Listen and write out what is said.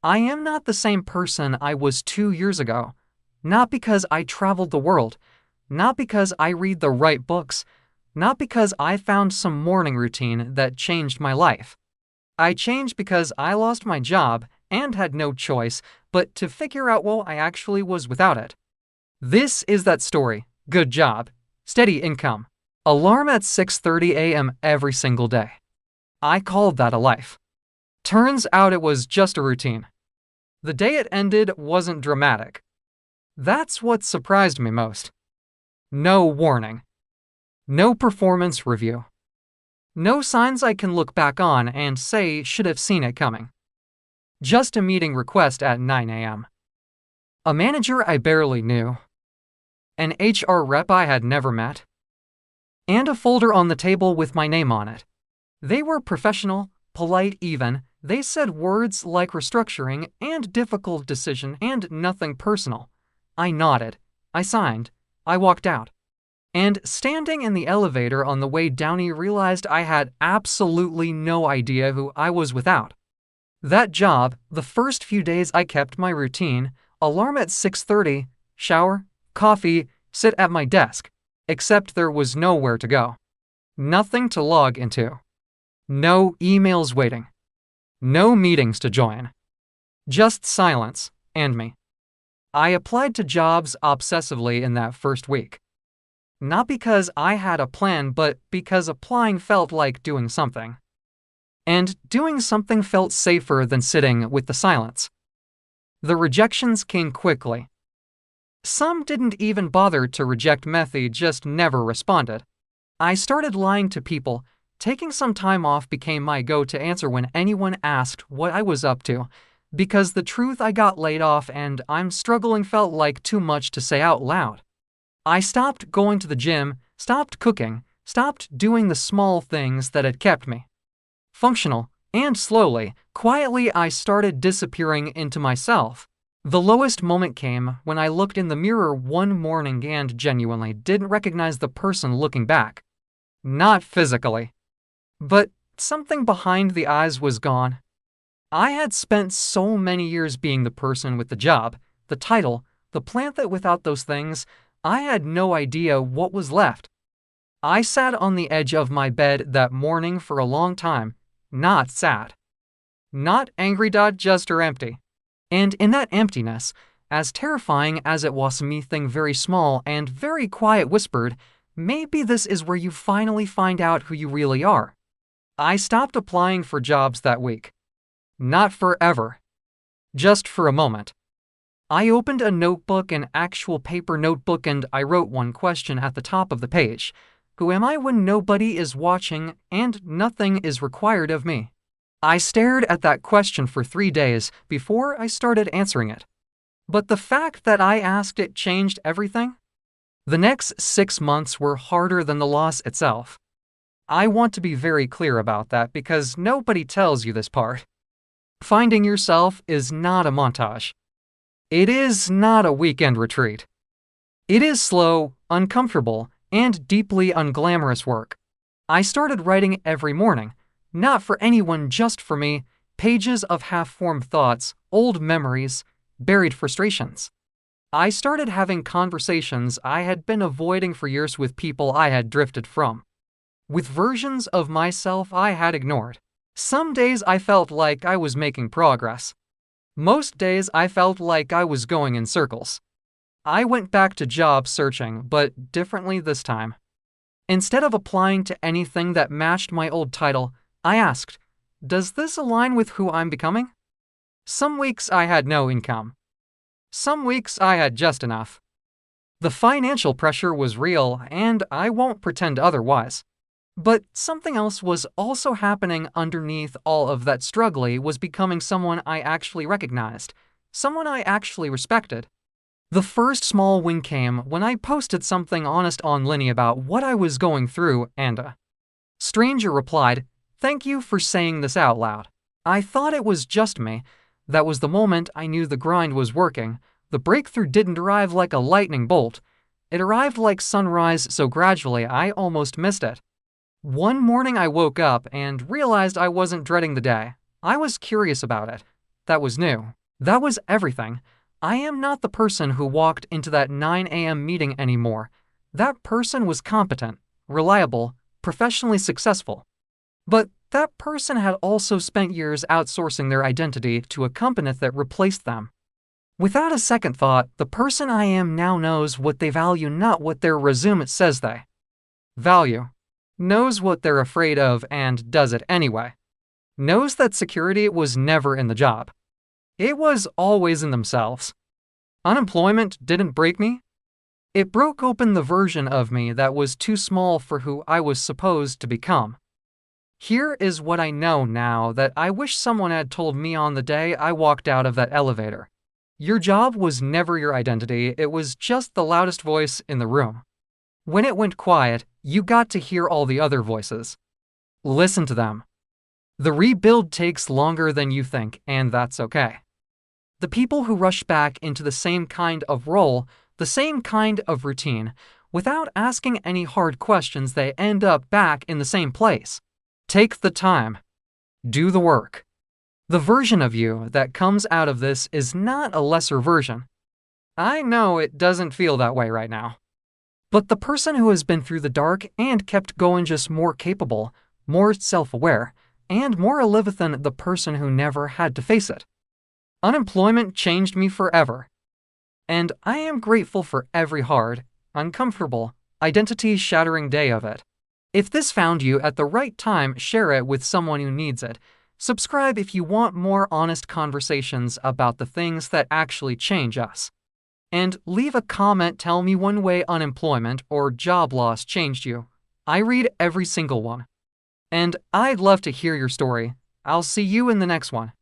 I am not the same person I was 2 years ago. Not because I traveled the world, not because I read the right books, not because I found some morning routine that changed my life. I changed because I lost my job and had no choice but to figure out what I actually was without it. This is that story. Good job. Steady income. Alarm at 6:30 a.m. every single day. I called that a life. Turns out it was just a routine. The day it ended wasn't dramatic. That's what surprised me most. No warning. No performance review. No signs I can look back on and say should have seen it coming. Just a meeting request at 9 a.m. A manager I barely knew. An HR rep I had never met. And a folder on the table with my name on it. They were professional, polite even. They said words like restructuring and difficult decision and nothing personal. I nodded. I signed. I walked out. And standing in the elevator on the way down, I realized I had absolutely no idea who I was without. That job, the first few days I kept my routine, alarm at 6:30, shower, coffee, sit at my desk, except there was nowhere to go. Nothing to log into. No emails waiting. No meetings to join. Just silence and me. I applied to jobs obsessively in that first week. Not because I had a plan, but because applying felt like doing something. And doing something felt safer than sitting with the silence. The rejections came quickly. Some didn't even bother to reject me, they just never responded. I started lying to people. Taking some time off became my go-to answer when anyone asked what I was up to, because the truth I got laid off and I'm struggling felt like too much to say out loud. I stopped going to the gym, stopped cooking, stopped doing the small things that had kept me functional, and slowly, quietly I started disappearing into myself. The lowest moment came when I looked in the mirror one morning and genuinely didn't recognize the person looking back. Not physically. But something behind the eyes was gone. I had spent so many years being the person with the job, the title, the plan that without those things, I had no idea what was left. I sat on the edge of my bed that morning for a long time, not sad. Not angry, just or empty. And in that emptiness, as terrifying as it was, something very small and very quiet whispered, maybe this is where you finally find out who you really are. I stopped applying for jobs that week. Not forever. Just for a moment. I opened a notebook, an actual paper notebook, and I wrote one question at the top of the page. Who am I when nobody is watching and nothing is required of me? I stared at that question for 3 days before I started answering it. But the fact that I asked it changed everything. The next 6 months were harder than the loss itself. I want to be very clear about that because nobody tells you this part. Finding yourself is not a montage. It is not a weekend retreat. It is slow, uncomfortable, and deeply unglamorous work. I started writing every morning, not for anyone, just for me, pages of half-formed thoughts, old memories, buried frustrations. I started having conversations I had been avoiding for years with people I had drifted from. With versions of myself I had ignored. Some days I felt like I was making progress. Most days I felt like I was going in circles. I went back to job searching, but differently this time. Instead of applying to anything that matched my old title, I asked, does this align with who I'm becoming? Some weeks I had no income. Some weeks I had just enough. The financial pressure was real, and I won't pretend otherwise. But something else was also happening underneath all of that struggle. Was becoming someone I actually recognized, someone I actually respected. The first small win came when I posted something honest online about what I was going through, and a stranger replied, "Thank you for saying this out loud." I thought it was just me. That was the moment I knew the grind was working. The breakthrough didn't arrive like a lightning bolt. It arrived like sunrise, so gradually I almost missed it. One morning I woke up and realized I wasn't dreading the day. I was curious about it. that was new. That was everything. I am not the person who walked into that 9 a.m. meeting anymore. That person was competent, reliable, professionally successful. But that person had also spent years outsourcing their identity to a company that replaced them. Without a second thought, the person I am now knows what they value, not what their resume says they value. Knows what they're afraid of and does it anyway. Knows that security was never in the job. It was always in themselves. Unemployment didn't break me. It broke open the version of me that was too small for who I was supposed to become. Here is what I know now that I wish someone had told me on the day I walked out of that elevator. Your job was never your identity, it was just the loudest voice in the room. When it went quiet, you got to hear all the other voices. Listen to them. The rebuild takes longer than you think, and that's okay. The people who rush back into the same kind of role, the same kind of routine, without asking any hard questions, they end up back in the same place. Take the time. Do the work. The version of you that comes out of this is not a lesser version. I know it doesn't feel that way right now. But the person who has been through the dark and kept going, just more capable, more self-aware, and more alive than the person who never had to face it. Unemployment changed me forever. And I am grateful for every hard, uncomfortable, identity-shattering day of it. If this found you at the right time, share it with someone who needs it. Subscribe if you want more honest conversations about the things that actually change us. And leave a comment, tell me one way unemployment or job loss changed you. I read every single one. And I'd love to hear your story. I'll see you in the next one.